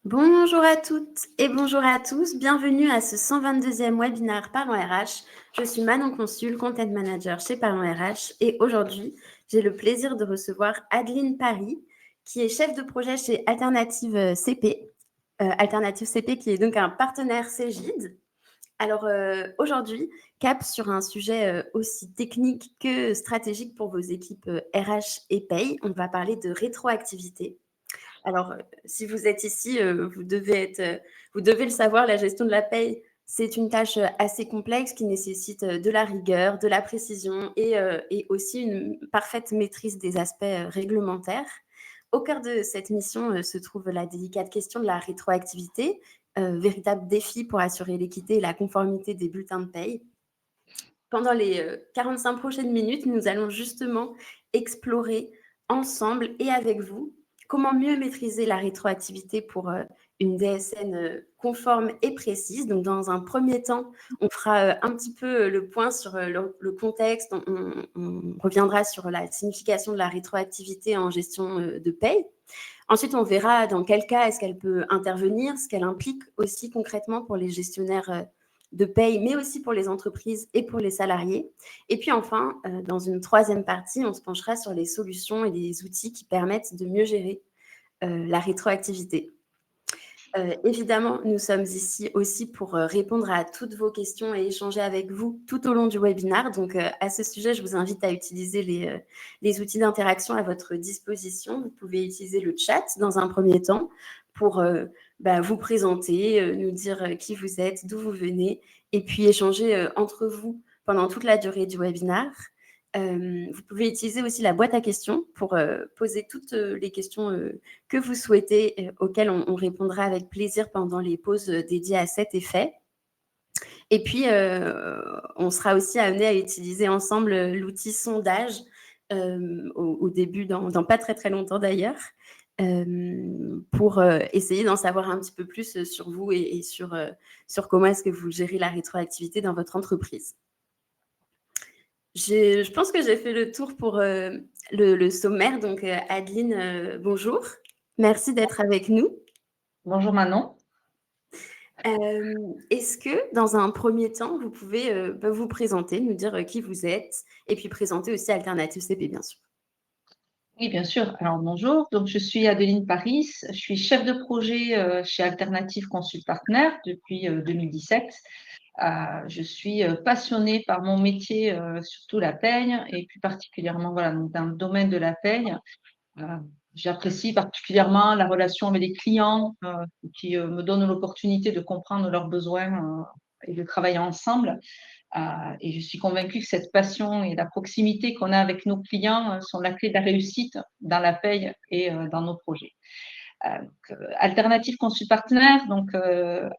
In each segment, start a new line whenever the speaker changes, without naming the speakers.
Bonjour à toutes et bonjour à tous. Bienvenue à ce 122e webinaire Parlons RH. Je suis Manon Consul, Content Manager chez Parlons RH et aujourd'hui, j'ai le plaisir de recevoir Adeline Paris, qui est chef de projet chez Alternative CP. Alternative CP qui est donc un partenaire Cégide. Alors aujourd'hui, cap sur un sujet aussi technique que stratégique pour vos équipes RH et paye. On va parler de rétroactivité. Alors, si vous êtes ici, vous devez le savoir, la gestion de la paye, c'est une tâche assez complexe qui nécessite de la rigueur, de la précision et aussi une parfaite maîtrise des aspects réglementaires. Au cœur de cette mission se trouve la délicate question de la rétroactivité, véritable défi pour assurer l'équité et la conformité des bulletins de paye. Pendant les 45 prochaines minutes, nous allons justement explorer ensemble et avec vous comment mieux maîtriser la rétroactivité pour une DSN conforme et précise. Donc, dans un premier temps, on fera un petit peu le point sur le contexte. On reviendra sur la signification de la rétroactivité en gestion de paye. Ensuite, on verra dans quel cas est-ce qu'elle peut intervenir, ce qu'elle implique aussi concrètement pour les gestionnaires de paye, mais aussi pour les entreprises et pour les salariés. Et puis enfin, dans une troisième partie, on se penchera sur les solutions et les outils qui permettent de mieux gérer la rétroactivité. Évidemment, nous sommes ici aussi pour répondre à toutes vos questions et échanger avec vous tout au long du webinaire. Donc, à ce sujet, je vous invite à utiliser les outils d'interaction à votre disposition. Vous pouvez utiliser le chat dans un premier temps pour vous présenter, nous dire qui vous êtes, d'où vous venez, et puis échanger entre vous pendant toute la durée du webinaire. Vous pouvez utiliser aussi la boîte à questions pour poser toutes les questions que vous souhaitez, auxquelles on répondra avec plaisir pendant les pauses dédiées à cet effet. Et puis, on sera aussi amené à utiliser ensemble l'outil sondage au début, dans pas très très longtemps d'ailleurs, pour essayer d'en savoir un petit peu plus sur vous et sur comment est-ce que vous gérez la rétroactivité dans votre entreprise. Je pense que j'ai fait le tour pour le sommaire. Donc, Adeline, bonjour. Merci d'être avec nous.
Bonjour Manon.
Est-ce que, dans un premier temps, vous pouvez vous présenter, nous dire qui vous êtes, et puis présenter aussi Alternative CP, bien sûr.
Oui, bien sûr. Alors bonjour. Donc je suis Adeline Paris. Je suis chef de projet chez Alternative Consult Partner depuis 2017. Je suis passionnée par mon métier, surtout la paye, et plus particulièrement voilà, donc dans le domaine de la paye. J'apprécie particulièrement la relation avec les clients qui me donnent l'opportunité de comprendre leurs besoins et de travailler ensemble. Et je suis convaincue que cette passion et la proximité qu'on a avec nos clients sont la clé de la réussite dans la paye et dans nos projets. Alternative Consult Partner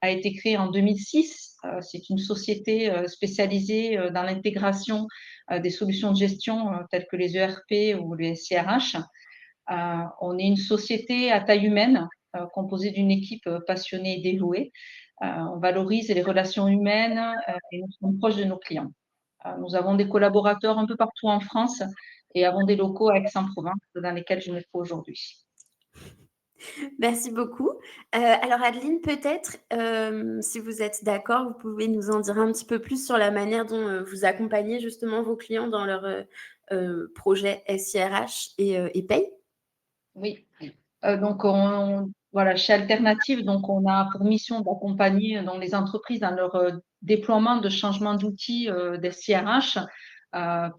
a été créée en 2006. C'est une société spécialisée dans l'intégration des solutions de gestion telles que les ERP ou les SIRH. On est une société à taille humaine composée d'une équipe passionnée et dévouée. On valorise les relations humaines et nous sommes proches de nos clients. Nous avons des collaborateurs un peu partout en France et avons des locaux à Aix-en-Provence dans lesquels je me trouve aujourd'hui.
Merci beaucoup. Alors Adeline, peut-être, si vous êtes d'accord, vous pouvez nous en dire un petit peu plus sur la manière dont vous accompagnez justement vos clients dans leur projet SIRH et paye.
Oui. Voilà, chez Alternative, donc on a pour mission d'accompagner les entreprises dans leur déploiement de changement d'outils des SIRH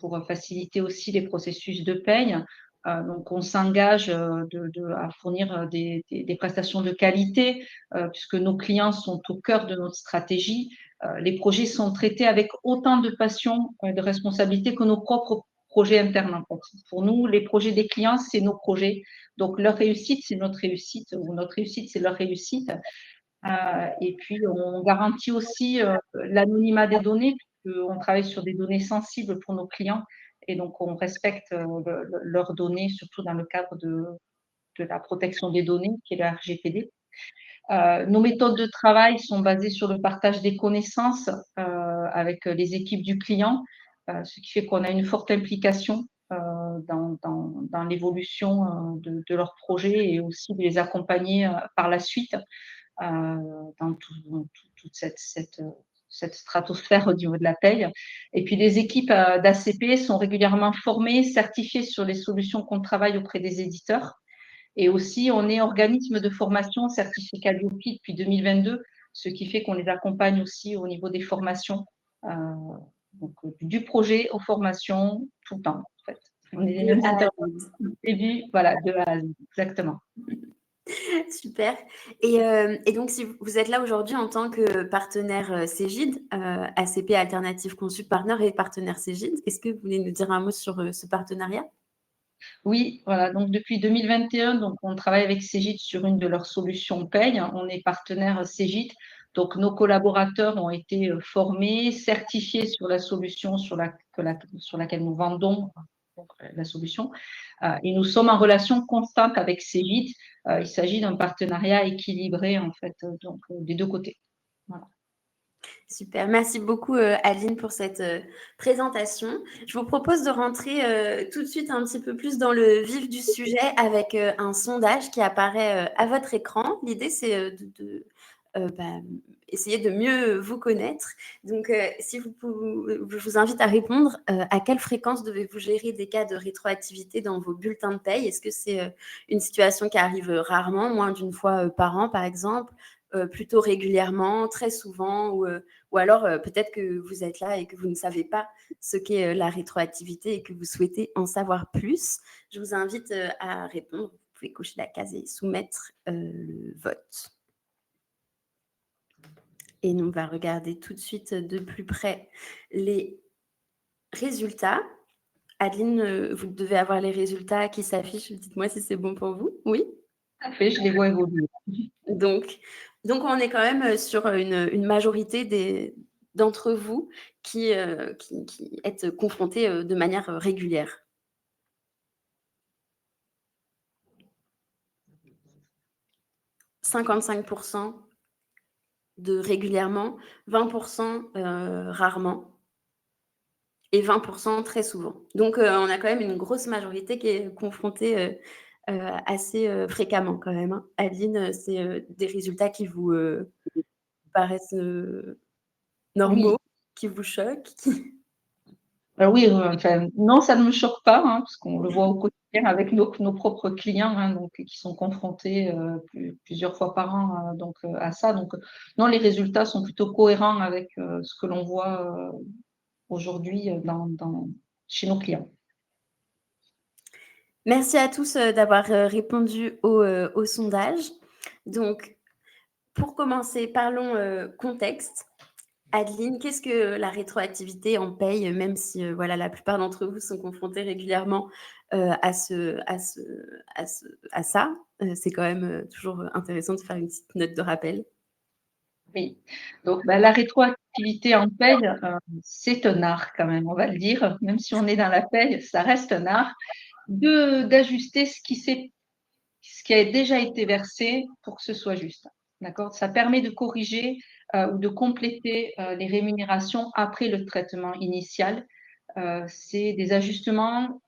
pour faciliter aussi les processus de paye. Donc on s'engage à fournir des prestations de qualité puisque nos clients sont au cœur de notre stratégie. Les projets sont traités avec autant de passion et de responsabilité que nos propres projets internes. Pour nous, les projets des clients, c'est nos projets. Donc, leur réussite, c'est notre réussite, ou notre réussite, c'est leur réussite. Et puis, on garantit aussi l'anonymat des données, puisqu'on travaille sur des données sensibles pour nos clients. Et donc, on respecte leurs données, surtout dans le cadre de la protection des données, qui est le RGPD. Nos méthodes de travail sont basées sur le partage des connaissances avec les équipes du client, ce qui fait qu'on a une forte implication dans l'évolution de leur projet et aussi de les accompagner par la suite dans toute cette stratosphère au niveau de la paye. Et puis les équipes d'ACP sont régulièrement formées, certifiées sur les solutions qu'on travaille auprès des éditeurs. Et aussi, on est organisme de formation certifié Calliope depuis 2022, ce qui fait qu'on les accompagne aussi au niveau des formations, donc du projet aux formations, tout le temps, en fait. On est les mêmes intervenants du début, voilà, de A à Z, exactement.
Super. Et donc, si vous êtes là aujourd'hui en tant que partenaire Cégide, ACP Alternative Consult Partner et partenaire Cégide, est-ce que vous voulez nous dire un mot sur ce partenariat?
Oui, voilà, donc depuis 2021, donc on travaille avec Cégide sur une de leurs solutions paye. On est partenaire Cégide, donc nos collaborateurs ont été formés, certifiés sur la solution sur laquelle nous vendons donc, la solution. Et nous sommes en relation constante avec Cégide. Il s'agit d'un partenariat équilibré, en fait, donc des deux côtés. Voilà.
Super, merci beaucoup Adeline pour cette présentation. Je vous propose de rentrer tout de suite un petit peu plus dans le vif du sujet avec un sondage qui apparaît à votre écran. L'idée, c'est bah, essayer de mieux vous connaître. Donc, si je vous invite à répondre, à quelle fréquence devez-vous gérer des cas de rétroactivité dans vos bulletins de paye? Est-ce que c'est une situation qui arrive rarement, moins d'une fois par an, par exemple, plutôt régulièrement, très souvent, ou alors peut-être que vous êtes là et que vous ne savez pas ce qu'est la rétroactivité et que vous souhaitez en savoir plus? Je vous invite à répondre. Vous pouvez cocher la case et soumettre le vote. Et on va regarder tout de suite de plus près les résultats. Adeline, vous devez avoir les résultats qui s'affichent. Dites-moi si c'est bon pour vous. Oui?
Parfait, je les vois évoluer.
Donc on est quand même sur une majorité d'entre vous qui êtes confrontés de manière régulière. « 55% de régulièrement, 20% rarement et 20% très souvent. Donc, on a quand même une grosse majorité qui est confrontée assez fréquemment quand même. Hein. Adeline, c'est des résultats qui vous paraissent normaux,
Oui,
qui vous choquent?
oui, enfin, non, ça ne me choque pas, hein, parce qu'on le voit au quotidien avec nos propres clients, hein, donc, qui sont confrontés plusieurs fois par an donc, à ça. Donc, non, les résultats sont plutôt cohérents avec ce que l'on voit aujourd'hui chez nos clients.
Merci à tous d'avoir répondu au sondage. Donc, pour commencer, parlons contexte. Adeline, qu'est-ce que la rétroactivité en paye, même si voilà, la plupart d'entre vous sont confrontés régulièrement à ça? C'est quand même toujours intéressant de faire une petite note de rappel.
Oui, donc la rétroactivité en paye, c'est un art quand même, on va le dire. Même si on est dans la paye, ça reste un art d'ajuster ce qui a déjà été versé pour que ce soit juste. D'accord? Ça permet de corriger ou de compléter les rémunérations après le traitement initial. Ces ajustements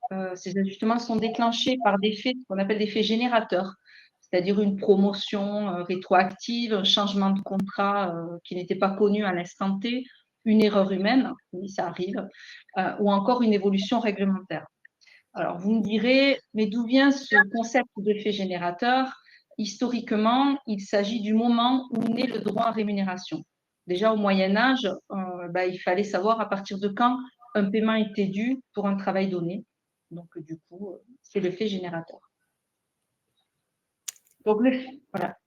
sont déclenchés par des faits, ce qu'on appelle des faits générateurs, c'est-à-dire une promotion rétroactive, un changement de contrat qui n'était pas connu à l'instant T, une erreur humaine, oui, ça arrive, ou encore une évolution réglementaire. Alors, vous me direz, mais d'où vient ce concept de fait générateur? Historiquement, il s'agit du moment où naît le droit à rémunération. Déjà au Moyen Âge, il fallait savoir à partir de quand un paiement était dû pour un travail donné. Donc, du coup, c'est le fait générateur. Donc, voilà.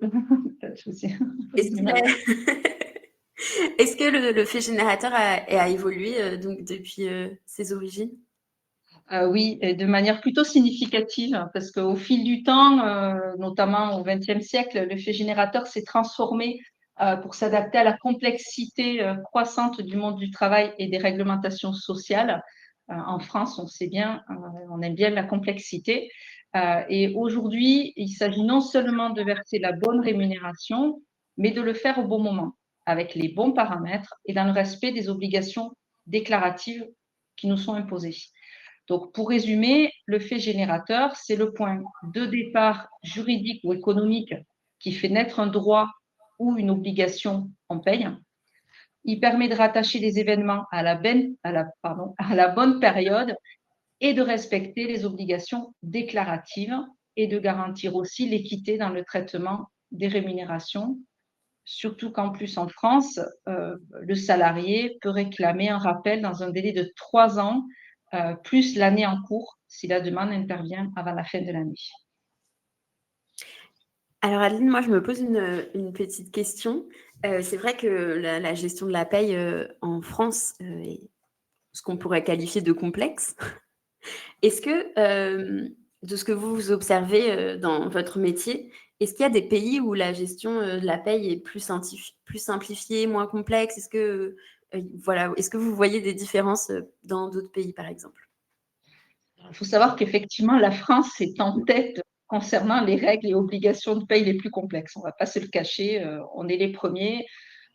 Est-ce Est-ce que le fait générateur a évolué donc depuis ses origines?
Oui, et de manière plutôt significative, hein, parce qu'au fil du temps, notamment au XXe siècle, le fait générateur s'est transformé pour s'adapter à la complexité croissante du monde du travail et des réglementations sociales. En France, on sait bien, on aime bien la complexité. Et aujourd'hui, il s'agit non seulement de verser la bonne rémunération, mais de le faire au bon moment, avec les bons paramètres et dans le respect des obligations déclaratives qui nous sont imposées. Donc, pour résumer, le fait générateur, c'est le point de départ juridique ou économique qui fait naître un droit ou une obligation en paye. Il permet de rattacher les événements à la bonne période et de respecter les obligations déclaratives et de garantir aussi l'équité dans le traitement des rémunérations. Surtout qu'en plus, en France, le salarié peut réclamer un rappel dans un délai de 3 ans, plus l'année en cours, si la demande intervient avant la fin de l'année.
Alors Adeline, moi je me pose une petite question. C'est vrai que la gestion de la paye en France est ce qu'on pourrait qualifier de complexe. Est-ce que, de ce que vous observez dans votre métier, est-ce qu'il y a des pays où la gestion de la paye est plus simplifiée, moins complexe? Voilà, est-ce que vous voyez des différences dans d'autres pays, par exemple?
Il faut savoir qu'effectivement, la France est en tête concernant les règles et obligations de paye les plus complexes. On ne va pas se le cacher, on est les premiers.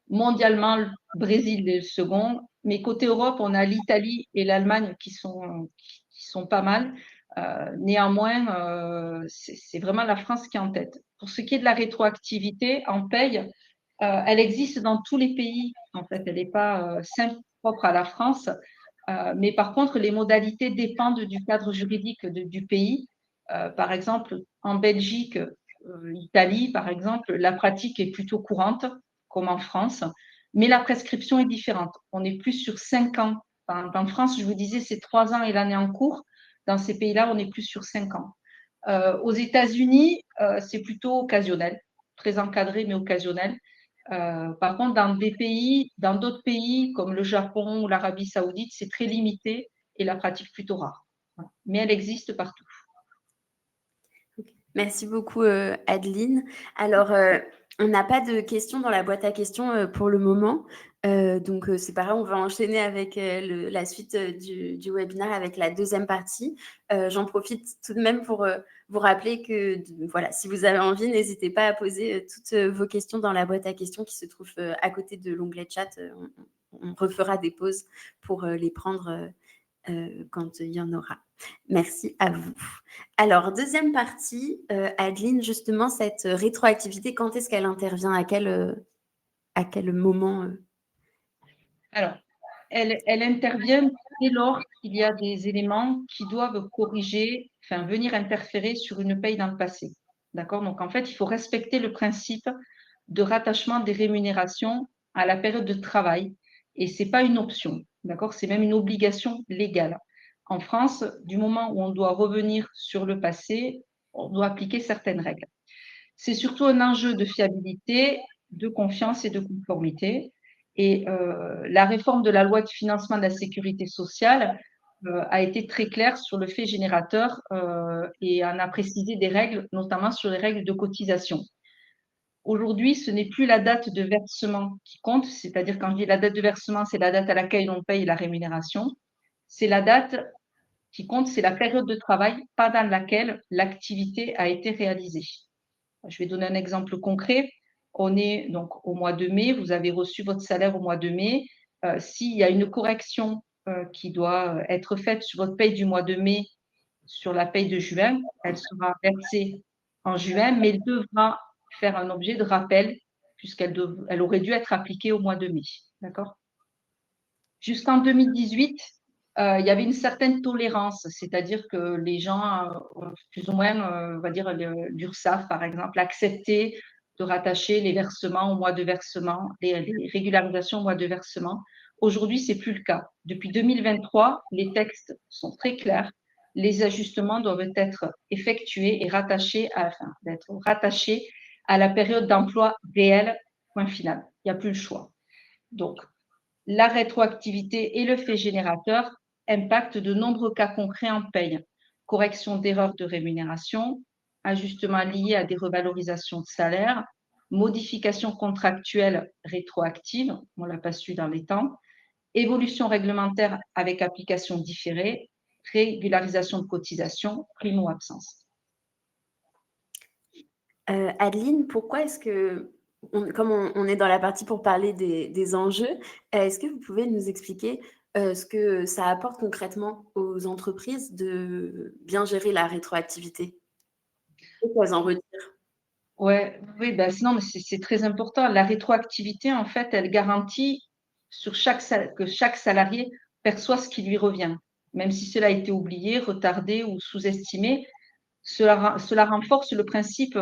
Mondialement, le Brésil est le second. Mais côté Europe, on a l'Italie et l'Allemagne qui sont pas mal. Néanmoins, c'est vraiment la France qui est en tête. Pour ce qui est de la rétroactivité en paye, elle existe dans tous les pays. En fait, elle n'est pas simple propre à la France. Mais par contre, les modalités dépendent du cadre juridique du pays. Par exemple, en Belgique, Italie, par exemple, la pratique est plutôt courante, comme en France, mais la prescription est différente. On est plus sur 5 ans. En France, je vous disais, c'est 3 ans et l'année en cours. Dans ces pays-là, on est plus sur 5 ans. Aux États-Unis, c'est plutôt occasionnel, très encadré, mais occasionnel. Par contre, dans d'autres pays comme le Japon ou l'Arabie Saoudite, c'est très limité et la pratique plutôt rare. Mais elle existe partout.
Merci beaucoup, Adeline. Alors, on n'a pas de questions dans la boîte à questions pour le moment. Donc, c'est pas grave, on va enchaîner avec la suite du webinaire avec la deuxième partie. J'en profite tout de même pour vous rappeler que voilà, si vous avez envie, n'hésitez pas à poser toutes vos questions dans la boîte à questions qui se trouve à côté de l'onglet chat. On refera des pauses pour les prendre quand il y en aura. Merci à vous. Alors, deuxième partie, Adeline, justement, cette rétroactivité, quand est-ce qu'elle intervient? À quel moment
Alors, elle intervient dès lors qu'il y a des éléments qui doivent corriger, enfin venir interférer sur une paye dans le passé. D'accord? Donc, en fait, il faut respecter le principe de rattachement des rémunérations à la période de travail. Et ce n'est pas une option. D'accord? C'est même une obligation légale. En France, du moment où on doit revenir sur le passé, on doit appliquer certaines règles. C'est surtout un enjeu de fiabilité, de confiance et de conformité. Et la réforme de la loi de financement de la sécurité sociale a été très claire sur le fait générateur et en a précisé des règles, notamment sur les règles de cotisation. Aujourd'hui, ce n'est plus la date de versement qui compte, c'est-à-dire quand je dis la date de versement, c'est la date à laquelle on paye la rémunération. C'est la date qui compte, c'est la période de travail pendant laquelle l'activité a été réalisée. Je vais donner un exemple concret. On est donc au mois de mai, vous avez reçu votre salaire au mois de mai. S'il y a une correction qui doit être faite sur votre paye du mois de mai, sur la paye de juin, elle sera versée en juin, mais elle devra faire un objet de rappel puisqu'elle aurait dû être appliquée au mois de mai. D'accord? Jusqu'en 2018, il y avait une certaine tolérance, c'est-à-dire que les gens, plus ou moins, on va dire l'URSSAF par exemple, acceptaient de rattacher les versements au mois de versement, les régularisations au mois de versement. Aujourd'hui, ce n'est plus le cas. Depuis 2023, les textes sont très clairs. Les ajustements doivent être effectués et d'être rattachés à la période d'emploi réelle, point final. Il n'y a plus le choix. Donc, la rétroactivité et le fait générateur impactent de nombreux cas concrets en paye. Correction d'erreurs de rémunération, ajustements liés à des revalorisations de salaire, modifications contractuelles rétroactives, on ne l'a pas su dans les temps, évolution réglementaire avec application différée, régularisation de cotisation, primo-absence.
Adeline, pourquoi est-ce que, comme on est dans la partie pour parler des enjeux, est-ce que vous pouvez nous expliquer ce que ça apporte concrètement aux entreprises de bien gérer la rétroactivité? Qu'est-ce qu'elles en retirent?
Ouais, oui, bah, sinon, mais c'est très important. La rétroactivité, en fait, elle garantit que chaque salarié perçoit ce qui lui revient, même si cela a été oublié, retardé ou sous-estimé. Cela renforce le principe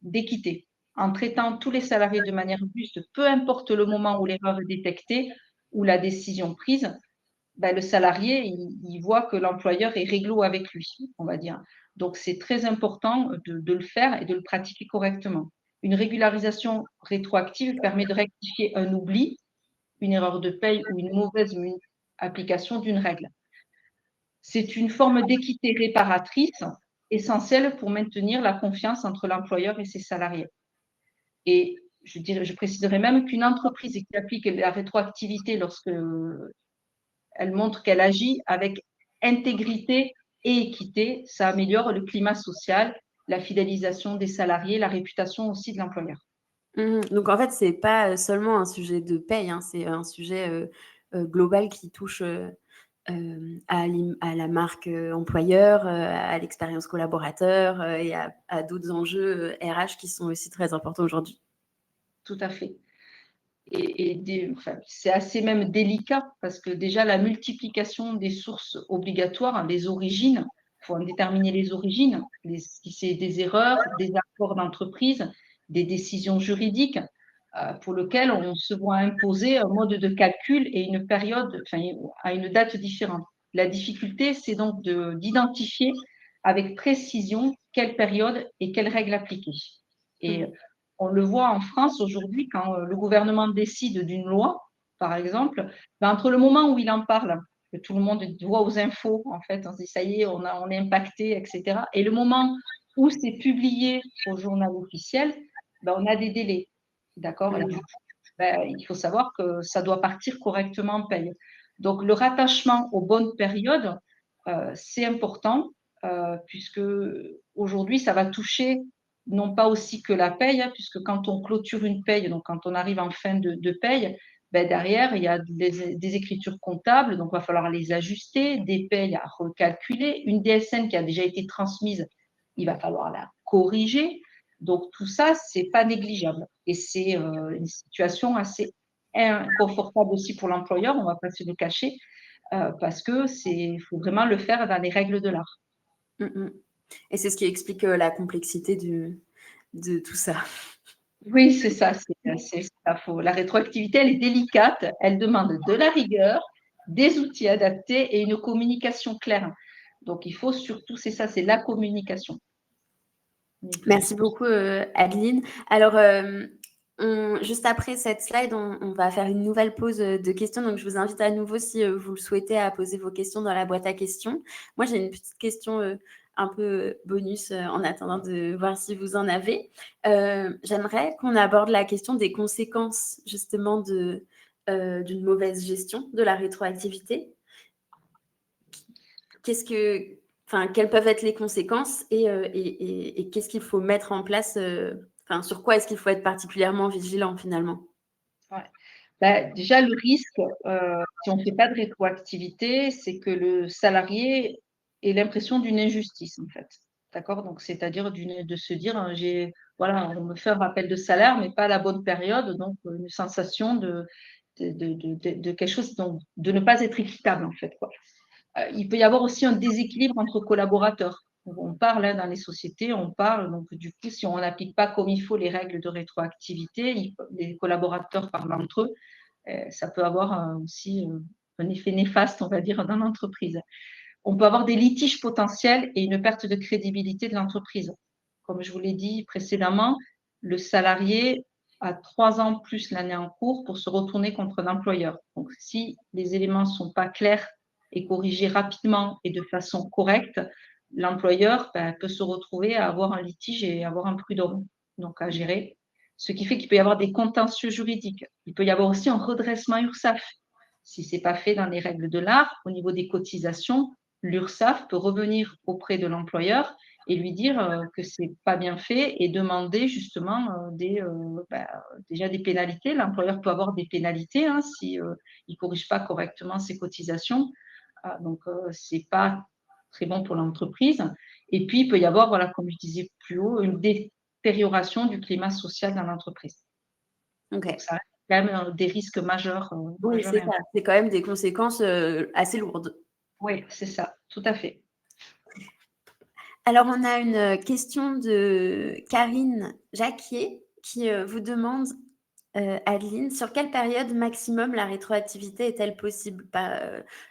d'équité. En traitant tous les salariés de manière juste, peu importe le moment où l'erreur est détectée ou la décision prise, ben, le salarié, il voit que l'employeur est réglo avec lui, on va dire. Donc, c'est très important de le faire et de le pratiquer correctement. Une régularisation rétroactive permet de rectifier un oubli, une erreur de paye ou une mauvaise application d'une règle. C'est une forme d'équité réparatrice essentielle pour maintenir la confiance entre l'employeur et ses salariés. Et je préciserai même qu'une entreprise qui applique la rétroactivité lorsque elle montre qu'elle agit avec intégrité et équité. Ça améliore le climat social, la fidélisation des salariés, la réputation aussi de l'employeur.
Donc en fait, c'est pas seulement un sujet de paye, hein, c'est un sujet global qui touche à la marque employeur, à l'expérience collaborateur et à d'autres enjeux RH qui sont aussi très importants aujourd'hui.
Tout à fait. Enfin, c'est assez même délicat parce que déjà la multiplication des sources obligatoires, hein, des origines, il faut en déterminer les origines, si c'est des erreurs, des accords d'entreprise, des décisions juridiques pour lesquelles on se voit imposer un mode de calcul et une période, enfin, à une date différente. La difficulté, c'est donc d'identifier avec précision quelle période et quelles règles appliquer. Et
Mmh.
on le voit en France aujourd'hui, quand le gouvernement décide d'une loi, par exemple, ben, entre le moment où il en parle, que tout le monde voit aux infos, en fait, on se dit ça y est, on est impacté, etc. Et le moment où c'est publié au journal officiel, ben, on a des délais. D'accord? Et du
Mmh.
coup, ben, il faut savoir que ça doit partir correctement en paye. Donc, le rattachement aux bonnes périodes, c'est important, puisque aujourd'hui, ça va toucher non pas aussi que la paye, hein, puisque quand on clôture une paye, donc quand on arrive en fin de paye, ben derrière, il y a des écritures comptables, donc il va falloir les ajuster, des payes à recalculer, une DSN qui a déjà été transmise, il va falloir la corriger. Donc tout ça, c'est pas négligeable. Et c'est une situation assez inconfortable aussi pour l'employeur, on va pas se le cacher, parce que il faut vraiment le faire dans les règles de l'art.
Mmh mh. Et c'est ce qui explique la complexité de tout ça.
Oui, c'est ça, c'est ça. La rétroactivité, elle est délicate, elle demande de la rigueur, des outils adaptés et une communication claire. Donc, il faut surtout, c'est ça, c'est la communication.
Merci beaucoup, Adeline. Alors, juste après cette slide, on va faire une nouvelle pause de questions. Donc, je vous invite à nouveau, si vous le souhaitez, à poser vos questions dans la boîte à questions. Moi, j'ai une petite question un peu bonus en attendant de voir si vous en avez. J'aimerais qu'on aborde la question des conséquences, justement, d'une mauvaise gestion de la rétroactivité. Quelles peuvent être les conséquences et qu'est-ce qu'il faut mettre en place, sur quoi est-ce qu'il faut être particulièrement vigilant finalement?
Ouais. Bah, déjà, le risque, si on ne fait pas de rétroactivité, c'est que le salarié ait l'impression d'une injustice, en fait. D'accord? Donc, c'est-à-dire de se dire, voilà, on me fait un rappel de salaire, mais pas à la bonne période, donc une sensation de quelque chose, donc de ne pas être équitable, en fait, quoi. Il peut y avoir aussi un déséquilibre entre collaborateurs. On parle, hein, dans les sociétés, on parle, donc du coup, si on n'applique pas comme il faut les règles de rétroactivité, les collaborateurs parlent entre eux, ça peut avoir aussi un effet néfaste, on va dire, dans l'entreprise. On peut avoir des litiges potentiels et une perte de crédibilité de l'entreprise. Comme je vous l'ai dit précédemment, le salarié a 3 ans plus l'année en cours pour se retourner contre un employeur. Donc, si les éléments ne sont pas clairs et corrigés rapidement et de façon correcte, l'employeur peut se retrouver à avoir un litige et avoir un prud'homme donc à gérer. Ce qui fait qu'il peut y avoir des contentieux juridiques. Il peut y avoir aussi un redressement URSSAF. Si ce n'est pas fait dans les règles de l'art, au niveau des cotisations, l'URSSAF peut revenir auprès de l'employeur et lui dire que c'est pas bien fait et demander justement déjà des pénalités. L'employeur peut avoir des pénalités hein, si il corrige pas correctement ses cotisations. Donc, c'est pas très bon pour l'entreprise. Et puis, il peut y avoir, voilà, comme je disais plus haut, une détérioration du climat social dans l'entreprise. Donc,
Ok.
ça reste quand même des risques majeurs,
Oui,
majeurs
c'est
et
ça. C'est quand même des conséquences assez lourdes.
oui, c'est ça, tout à fait.
Alors, on a une question de Karine Jacquier qui vous demande, Adeline, sur quelle période maximum la rétroactivité est-elle possible?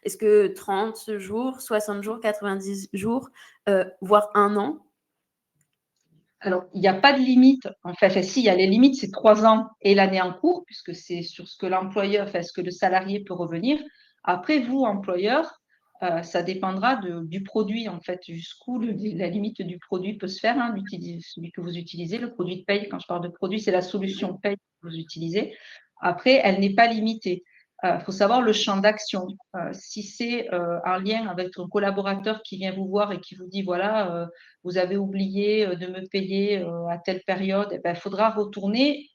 Est-ce que 30 jours, 60 jours, 90 jours, voire un an?
Alors, il n'y a pas de limite. En fait, enfin, si, il y a les limites, c'est 3 ans et l'année en cours, puisque c'est sur ce que l'employeur, enfin, ce que le salarié peut revenir. Après, vous, employeur, ça dépendra du produit, en fait, jusqu'où la limite du produit peut se faire, hein, celui que vous utilisez, le produit de paye. Quand je parle de produit, c'est la solution paye que vous utilisez. Après, elle n'est pas limitée. Il faut savoir le champ d'action. Si c'est un lien avec un collaborateur qui vient vous voir et qui vous dit, voilà, vous avez oublié de me payer à telle période, eh ben, il faudra retourner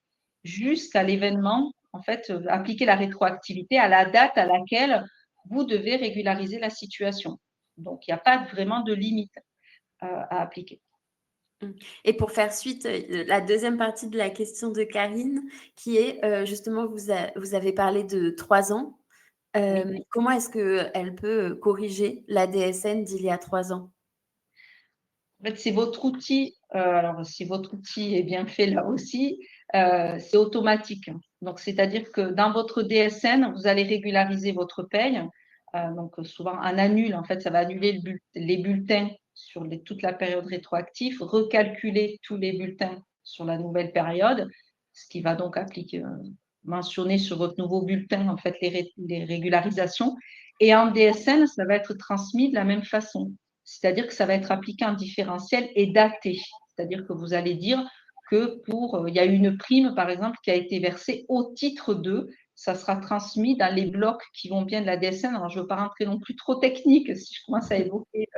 jusqu'à l'événement, en fait, appliquer la rétroactivité à la date à laquelle vous devez régulariser la situation. Donc, il n'y a pas vraiment de limite à appliquer.
Et pour faire suite, la deuxième partie de la question de Karine, qui est justement, vous avez parlé de 3 ans.
Oui.
Comment est-ce qu'elle peut corriger la DSN d'il y a 3 ans?
En fait, c'est votre outil. Alors, si votre outil est bien fait là aussi, c'est automatique. Donc, c'est-à-dire que dans votre DSN, vous allez régulariser votre paye. Donc, souvent, un annule, en fait, ça va annuler les bulletins sur toute la période rétroactive, recalculer tous les bulletins sur la nouvelle période, ce qui va donc mentionner sur votre nouveau bulletin, en fait, les régularisations. Et en DSN, ça va être transmis de la même façon. C'est-à-dire que ça va être appliqué en différentiel et daté. C'est-à-dire que vous allez dire que il y a une prime, par exemple, qui a été versée au titre de, ça sera transmis dans les blocs qui vont bien de la DSN. Alors, je ne veux pas rentrer non plus trop technique si je commence à évoquer,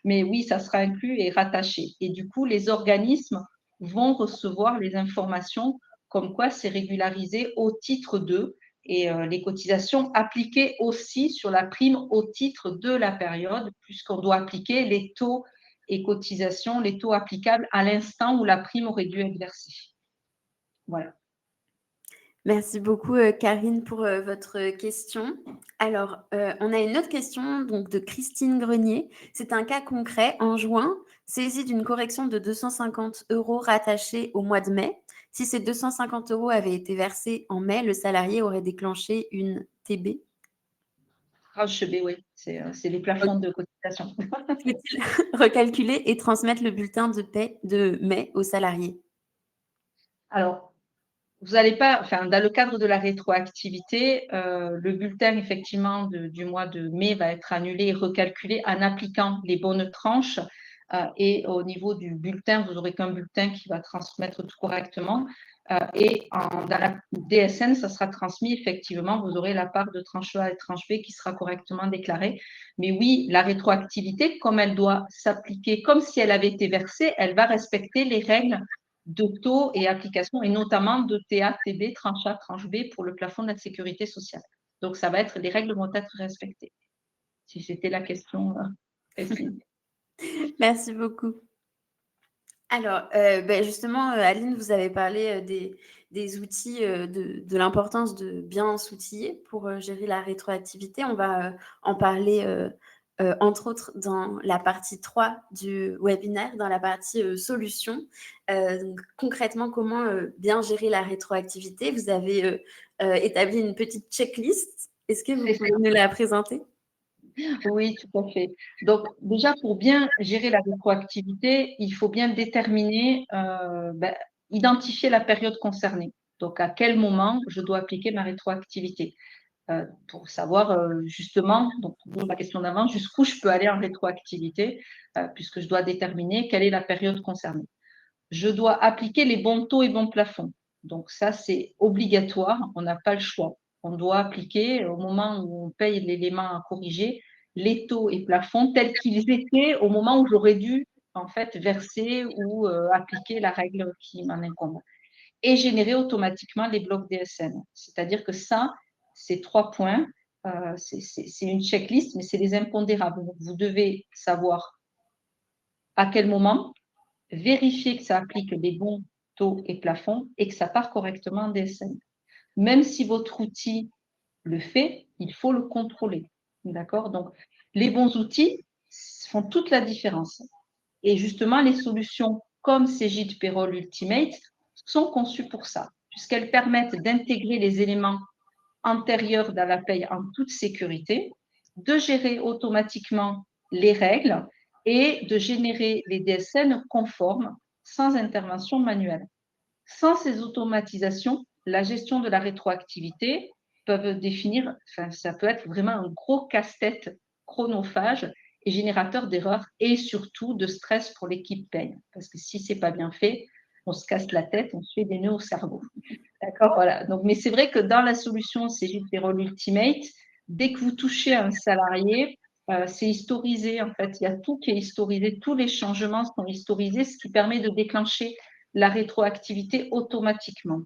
mais oui, ça sera inclus et rattaché. Et du coup, les organismes vont recevoir les informations comme quoi c'est régularisé au titre de et les cotisations appliquées aussi sur la prime au titre de la période, puisqu'on doit appliquer les taux et cotisations, les taux applicables à l'instant où la prime aurait dû être versée. Voilà.
Merci beaucoup, Karine, pour votre question. Alors, on a une autre question donc, de Christine Grenier. C'est un cas concret. En juin, saisie d'une correction de 250 € rattachée au mois de mai. Si ces 250 € avaient été versés en mai, le salarié aurait déclenché une TB.
Tranche B, oui, c'est les plafonds de cotisation.
Faut-il recalculer et transmettre le bulletin de paie de mai au salarié?
Alors, vous n'allez pas, enfin, dans le cadre de la rétroactivité, le bulletin, effectivement, du mois de mai va être annulé et recalculé en appliquant les bonnes tranches. Et au niveau du bulletin, vous n'aurez qu'un bulletin qui va transmettre tout correctement. Dans la DSN, ça sera transmis, effectivement, vous aurez la part de tranche A et tranche B qui sera correctement déclarée. Mais oui, la rétroactivité, comme elle doit s'appliquer comme si elle avait été versée, elle va respecter les règles de taux et application, et notamment de TA, TB, tranche A, tranche B pour le plafond de la sécurité sociale. Donc, ça va être, les règles vont être respectées, si c'était la question précise.
Merci beaucoup. Alors, justement, Aline, vous avez parlé des outils, de l'importance de bien s'outiller pour gérer la rétroactivité. On va en parler, entre autres, dans la partie 3 du webinaire, dans la partie solutions. Donc, concrètement, comment bien gérer la rétroactivité? Vous avez établi une petite checklist. Est-ce que vous pouvez nous la présenter?
Oui, tout à fait. Donc, déjà, pour bien gérer la rétroactivité, il faut bien déterminer, identifier la période concernée. Donc, à quel moment je dois appliquer ma rétroactivité pour savoir justement, donc la question d'avant, jusqu'où je peux aller en rétroactivité, puisque je dois déterminer quelle est la période concernée. Je dois appliquer les bons taux et bons plafonds. Donc ça, c'est obligatoire, on n'a pas le choix. On doit appliquer, au moment où on paye l'élément à corriger, les taux et plafonds tels qu'ils étaient au moment où j'aurais dû en fait, verser ou appliquer la règle qui m'en incombe et générer automatiquement les blocs DSN. C'est-à-dire que ça, ces 3 points, c'est une checklist, mais c'est les impondérables. Donc, vous devez savoir à quel moment, vérifier que ça applique les bons taux et plafonds et que ça part correctement en DSN. Même si votre outil le fait, il faut le contrôler. D'accord? Donc, les bons outils font toute la différence. Et justement, les solutions comme Cegid Payroll Ultimate sont conçues pour ça, puisqu'elles permettent d'intégrer les éléments antérieurs dans la paye en toute sécurité, de gérer automatiquement les règles et de générer les DSN conformes sans intervention manuelle. Sans ces automatisations, la gestion de la rétroactivité peuvent définir, enfin, ça peut être vraiment un gros casse-tête chronophage et générateur d'erreurs et surtout de stress pour l'équipe paye. Parce que si c'est pas bien fait, on se casse la tête, on se fait des nœuds au cerveau. D'accord, voilà. Donc, mais c'est vrai que dans la solution Cegid Payroll Ultimate, dès que vous touchez un salarié, c'est historisé en fait. Il y a tout qui est historisé, tous les changements sont historisés, ce qui permet de déclencher la rétroactivité automatiquement.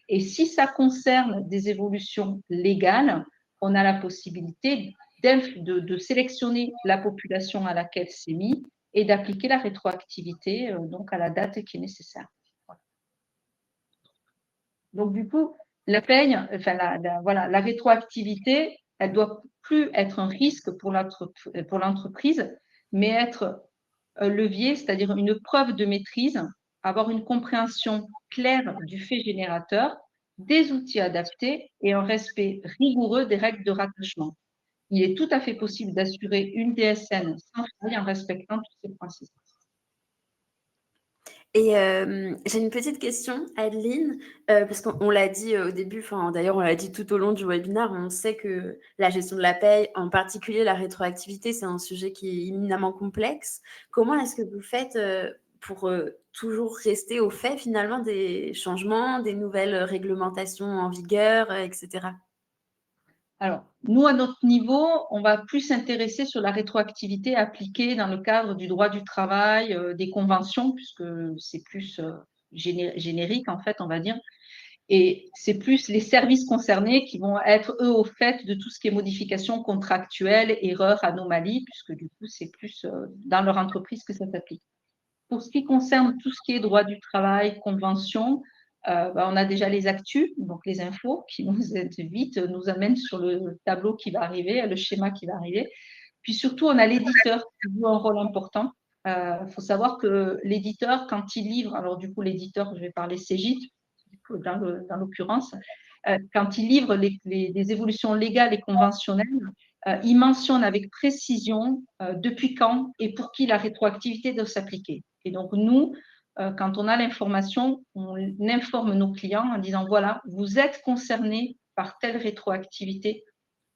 Et si ça concerne des évolutions légales, on a la possibilité de sélectionner la population à laquelle c'est mis et d'appliquer la rétroactivité donc à la date qui est nécessaire. Donc, du coup, la paye, enfin, voilà, la rétroactivité, elle doit plus être un risque pour l'entreprise, mais être un levier, c'est-à-dire une preuve de maîtrise, avoir une compréhension claire du fait générateur, des outils adaptés et un respect rigoureux des règles de rattachement. Il est tout à fait possible d'assurer une DSN sans faille en respectant tous ces principes.
Et j'ai une petite question, Adeline, parce qu'on l'a dit au début, d'ailleurs on l'a dit tout au long du webinaire, on sait que la gestion de la paye, en particulier la rétroactivité, c'est un sujet qui est éminemment complexe. Comment est-ce que vous faites pour toujours rester au fait finalement des changements, des nouvelles réglementations en vigueur, etc.
Alors, nous, à notre niveau, on va plus s'intéresser sur la rétroactivité appliquée dans le cadre du droit du travail, des conventions, puisque c'est plus générique, en fait, on va dire. Et c'est plus les services concernés qui vont être, eux, au fait de tout ce qui est modification contractuelle, erreur, anomalie, puisque du coup, c'est plus dans leur entreprise que ça s'applique. Pour ce qui concerne tout ce qui est droit du travail, convention, on a déjà les actus, donc les infos qui nous vite nous amènent sur le tableau qui va arriver, le schéma qui va arriver. Puis surtout, on a l'éditeur qui joue un rôle important. Il faut savoir que l'éditeur, quand il livre, alors du coup l'éditeur, je vais parler Cegid, dans l'occurrence, quand il livre les évolutions légales et conventionnelles, il mentionne avec précision depuis quand et pour qui la rétroactivité doit s'appliquer. Et donc, nous, quand on a l'information, on informe nos clients en disant, voilà, vous êtes concernés par telle rétroactivité,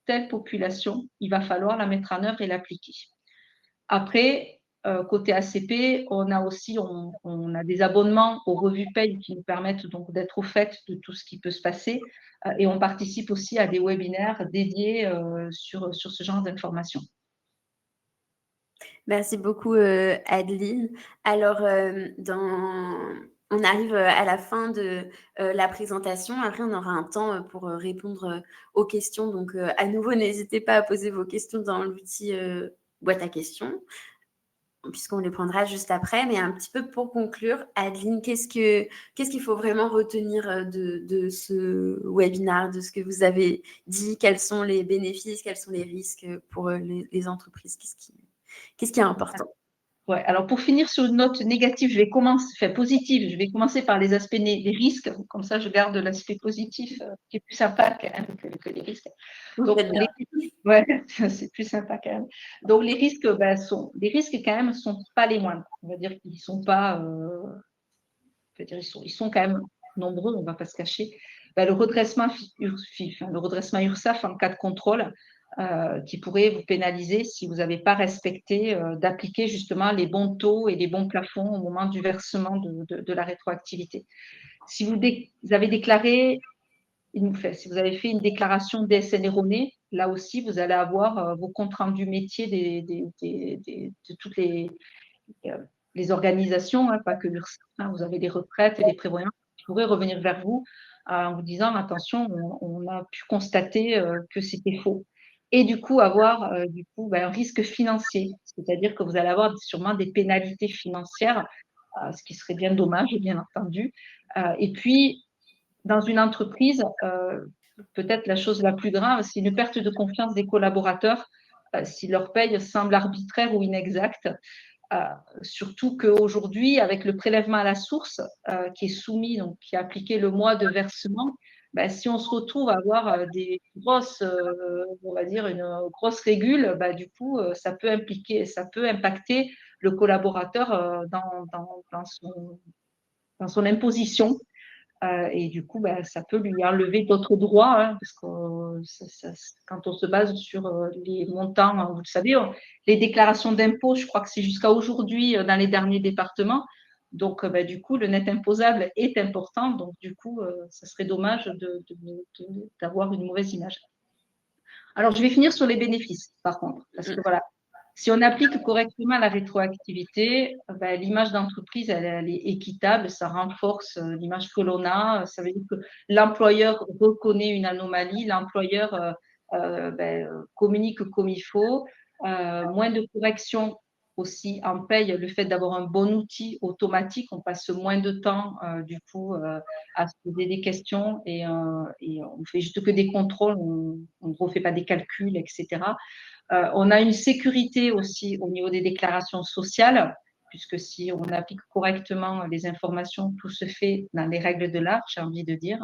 telle population, il va falloir la mettre en œuvre et l'appliquer. Après, côté ACP, on a des abonnements aux revues paye qui nous permettent donc d'être au fait de tout ce qui peut se passer et on participe aussi à des webinaires dédiés sur ce genre d'informations.
Merci beaucoup, Adeline. Alors, on arrive à la fin de la présentation. Après, on aura un temps pour répondre aux questions. Donc, à nouveau, n'hésitez pas à poser vos questions dans l'outil boîte à questions, puisqu'on les prendra juste après. Mais un petit peu pour conclure, Adeline, qu'est-ce qu'il faut vraiment retenir de ce webinaire, de ce que vous avez dit? Quels sont les bénéfices, quels sont les risques pour les entreprises? Qu'est-ce qui est important?
Ouais, alors pour finir sur une note négative, positive, je vais commencer par les aspects des risques, comme ça je garde l'aspect positif qui est plus sympa quand même que les risques. Donc, ouais, c'est plus sympa quand même. Donc les risques, les risques quand même sont pas les moindres. On va dire qu'ils sont pas, ils sont quand même nombreux, on va pas se cacher. Le redressement le redressement URSSAF en cas de contrôle, qui pourrait vous pénaliser si vous n'avez pas respecté d'appliquer justement les bons taux et les bons plafonds au moment du versement de la rétroactivité. Si vous avez déclaré, si vous avez fait une déclaration DSN erronée, là aussi, vous allez avoir vos comptes rendus métiers de toutes les organisations, hein, pas que l'URSSAF, hein, vous avez des retraites et des prévoyances qui pourraient revenir vers vous en vous disant attention, on a pu constater que c'était faux. Et du coup, avoir un risque financier, c'est-à-dire que vous allez avoir sûrement des pénalités financières, ce qui serait bien dommage, bien entendu. Et puis, dans une entreprise, peut-être la chose la plus grave, c'est une perte de confiance des collaborateurs si leur paye semble arbitraire ou inexacte. Euh, Surtout qu'aujourd'hui, avec le prélèvement à la source qui est soumis, donc qui est appliqué le mois de versement, ben, si on se retrouve à avoir des grosses, on va dire une grosse régule, ben, du coup, ça peut impacter le collaborateur dans son imposition. Et du coup, ben, ça peut lui enlever d'autres droits, hein, parce que quand on se base sur les montants, hein, vous le savez, les déclarations d'impôts, je crois que c'est jusqu'à aujourd'hui dans les derniers départements. Donc, ben, du coup, le net imposable est important. Donc, du coup, ça serait dommage d'avoir une mauvaise image. Alors, je vais finir sur les bénéfices, par contre, parce que voilà, si on applique correctement la rétroactivité, ben, l'image d'entreprise, elle est équitable, ça renforce l'image que l'on a. Ça veut dire que l'employeur reconnaît une anomalie, l'employeur communique comme il faut, moins de corrections aussi en paye, le fait d'avoir un bon outil automatique, on passe moins de temps du coup à se poser des questions et on fait juste que des contrôles, on ne refait pas des calculs, etc. On a une sécurité aussi au niveau des déclarations sociales, puisque si on applique correctement les informations, tout se fait dans les règles de l'art, j'ai envie de dire.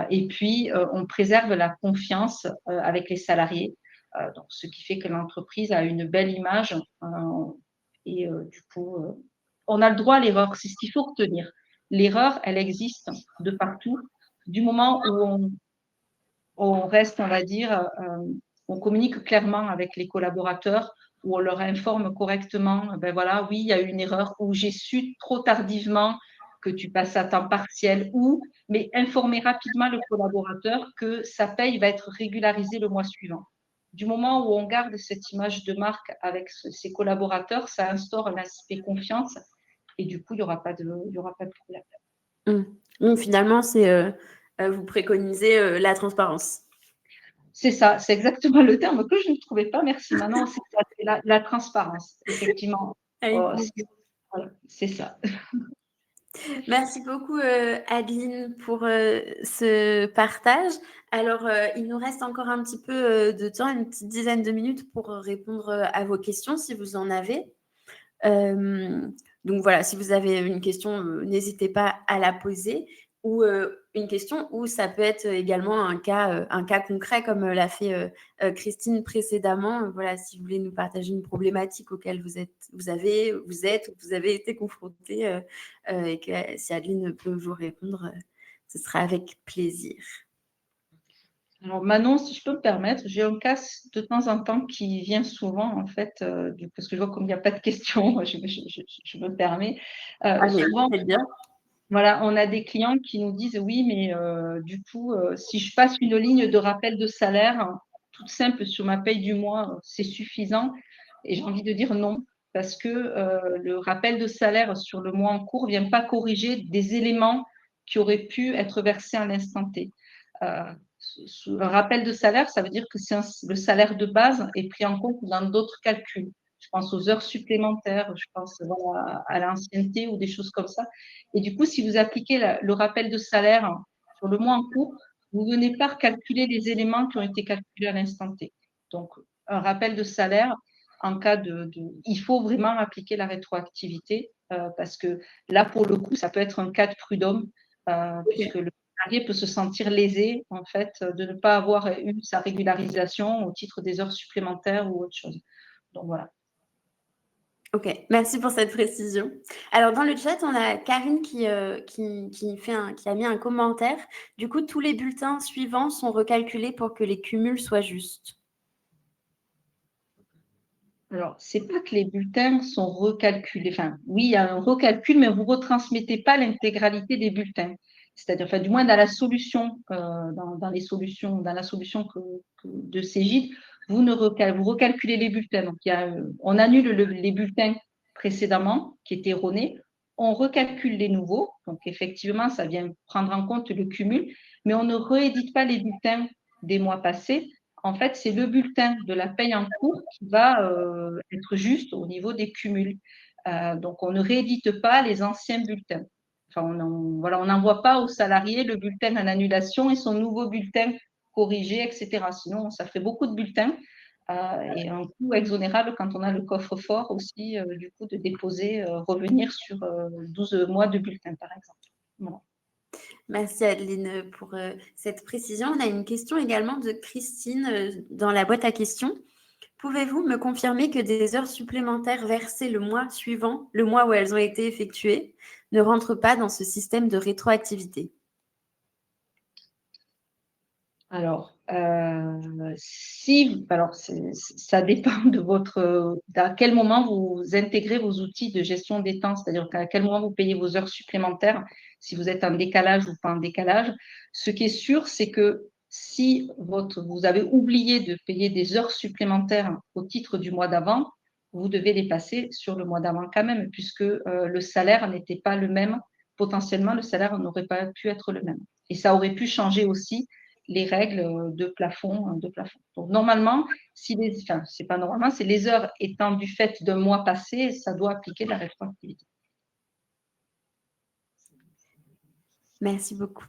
Et puis, on préserve la confiance avec les salariés, donc, ce qui fait que l'entreprise a une belle image. Et du coup, on a le droit à l'erreur, c'est ce qu'il faut retenir. L'erreur, elle existe de partout. Du moment où on reste, on va dire, on communique clairement avec les collaborateurs, où on leur informe correctement, ben voilà, oui, il y a eu une erreur, ou j'ai su trop tardivement que tu passes à temps partiel, mais informer rapidement le collaborateur que sa paye va être régularisée le mois suivant. Du moment où on garde cette image de marque avec ses collaborateurs, ça instaure un aspect confiance et du coup, il n'y aura pas de problème.
Donc, finalement, vous préconisez la transparence.
C'est ça, c'est exactement le terme que je ne trouvais pas. Merci Manon, c'est la transparence, effectivement. Oh, c'est ça.
Merci beaucoup Adeline pour ce partage. Alors, il nous reste encore un petit peu de temps, une petite dizaine de minutes pour répondre à vos questions si vous en avez. Donc voilà, si vous avez une question, n'hésitez pas à la poser ou une question où ça peut être également un cas concret comme l'a fait Christine précédemment. Voilà, si vous voulez nous partager une problématique auquel vous avez été confronté et que si Adeline peut vous répondre, ce sera avec plaisir.
Alors Manon, si je peux me permettre, j'ai un cas de temps en temps qui vient souvent en fait, parce que je vois comme il n'y a pas de questions, je me permets. Souvent,
c'est bien.
voilà, on a des clients qui nous disent oui, mais du coup, si je passe une ligne de rappel de salaire toute simple sur ma paye du mois, c'est suffisant. Et j'ai envie de dire non, parce que le rappel de salaire sur le mois en cours ne vient pas corriger des éléments qui auraient pu être versés à l'instant T. Un rappel de salaire, ça veut dire que le salaire de base est pris en compte dans d'autres calculs. Je pense aux heures supplémentaires, je pense voilà, à l'ancienneté ou des choses comme ça. Et du coup, si vous appliquez le rappel de salaire sur le mois en cours, vous ne venez pas recalculer les éléments qui ont été calculés à l'instant T. Donc, un rappel de salaire, en cas il faut vraiment appliquer la rétroactivité parce que là, pour le coup, ça peut être un cas de prud'homme puisque le salarié peut se sentir lésé en fait de ne pas avoir eu sa régularisation au titre des heures supplémentaires ou autre chose. Donc voilà.
Ok, merci pour cette précision. Alors, dans le chat, on a Karine qui a mis un commentaire. Du coup, tous les bulletins suivants sont recalculés pour que les cumuls soient justes.
Alors, c'est pas que les bulletins sont recalculés. Enfin, oui, il y a un recalcul, mais vous ne retransmettez pas l'intégralité des bulletins. C'est-à-dire, enfin, du moins dans la solution, dans les solutions, dans la solution de Cégide, vous recalculez les bulletins. Donc, on annule les bulletins précédemment, qui étaient erronés. On recalcule les nouveaux. Donc, effectivement, ça vient prendre en compte le cumul, mais on ne réédite pas les bulletins des mois passés. En fait, c'est le bulletin de la paye en cours qui va être juste au niveau des cumuls. Donc, on ne réédite pas les anciens bulletins. Enfin, on n'envoie pas aux salariés le bulletin en annulation et son nouveau bulletin corrigé, etc. Sinon, ça ferait beaucoup de bulletins et un coût exonérable quand on a le coffre-fort aussi, du coup, de déposer, revenir sur 12 mois de bulletins, par exemple. Voilà.
Merci Adeline pour cette précision. On a une question également de Christine dans la boîte à questions. Pouvez-vous me confirmer que des heures supplémentaires versées le mois suivant, le mois où elles ont été effectuées, ne rentrent pas dans ce système de rétroactivité?
Alors, ça dépend d'à quel moment vous intégrez vos outils de gestion des temps, c'est-à-dire à quel moment vous payez vos heures supplémentaires, si vous êtes en décalage ou pas en décalage. Ce qui est sûr, c'est que si vous avez oublié de payer des heures supplémentaires au titre du mois d'avant, vous devez les passer sur le mois d'avant quand même, puisque le salaire n'était pas le même. Potentiellement, le salaire n'aurait pas pu être le même. Et ça aurait pu changer aussi les règles de plafond. Donc, normalement, c'est pas normalement, c'est les heures étant du fait d'un mois passé, ça doit appliquer la rétroactivité.
Merci beaucoup.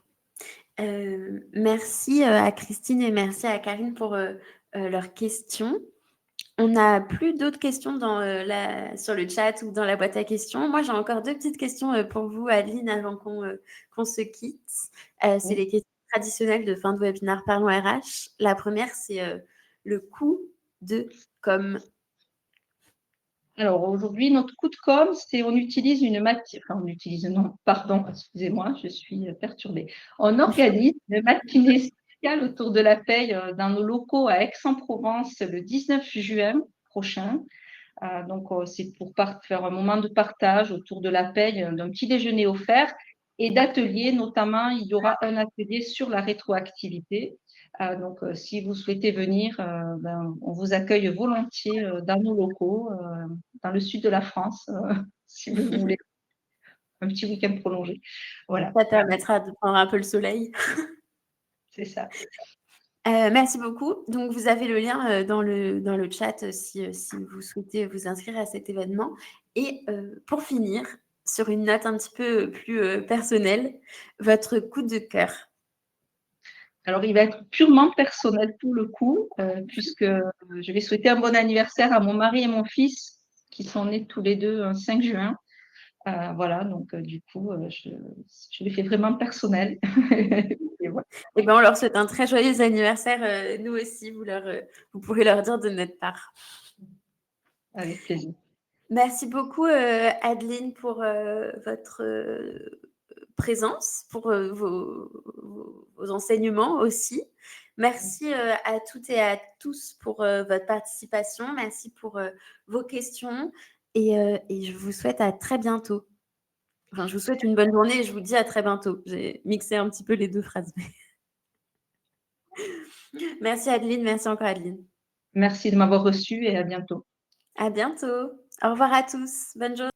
Merci à Christine et merci à Karine pour leurs questions. On n'a plus d'autres questions sur le chat ou dans la boîte à questions. Moi, j'ai encore deux petites questions pour vous, Adeline, avant qu'on se quitte. C'est les questions traditionnelles de fin de webinaire Parlons RH. La première, c'est le coût de com.
Alors aujourd'hui, notre coup de com', c'est on utilise une matière. Enfin, non, pardon, excusez-moi, je suis perturbée. On organise une matinée spéciale autour de la paye dans nos locaux à Aix-en-Provence le 19 juin prochain. Donc, c'est pour faire un moment de partage autour de la paye, d'un petit déjeuner offert et d'ateliers. Notamment, il y aura un atelier sur la rétroactivité. Donc, si vous souhaitez venir, on vous accueille volontiers dans nos locaux, dans le sud de la France, si vous voulez un petit week-end prolongé. Voilà,
Ça permettra de prendre un peu le soleil.
c'est ça.
Merci beaucoup. Donc, vous avez le lien dans le chat si vous souhaitez vous inscrire à cet événement. Et pour finir, sur une note un petit peu plus personnelle, votre coup de cœur.
Alors, il va être purement personnel pour le coup, puisque je vais souhaiter un bon anniversaire à mon mari et mon fils, qui sont nés tous les deux un 5 juin. Voilà, donc du coup, je l'ai fait vraiment personnel. Et voilà.
Eh ben, on leur souhaite un très joyeux anniversaire. Nous aussi, vous pourrez leur dire de notre part.
Avec plaisir.
Merci beaucoup, Adeline, pour votre présence, pour vos enseignements aussi. Merci à toutes et à tous pour votre participation. Merci pour vos questions. Et je vous souhaite à très bientôt. Enfin, je vous souhaite une bonne journée et je vous dis à très bientôt. J'ai mixé un petit peu les deux phrases. Merci Adeline, merci encore Adeline.
Merci de m'avoir reçue et à bientôt.
À bientôt. Au revoir à tous. Bonne journée.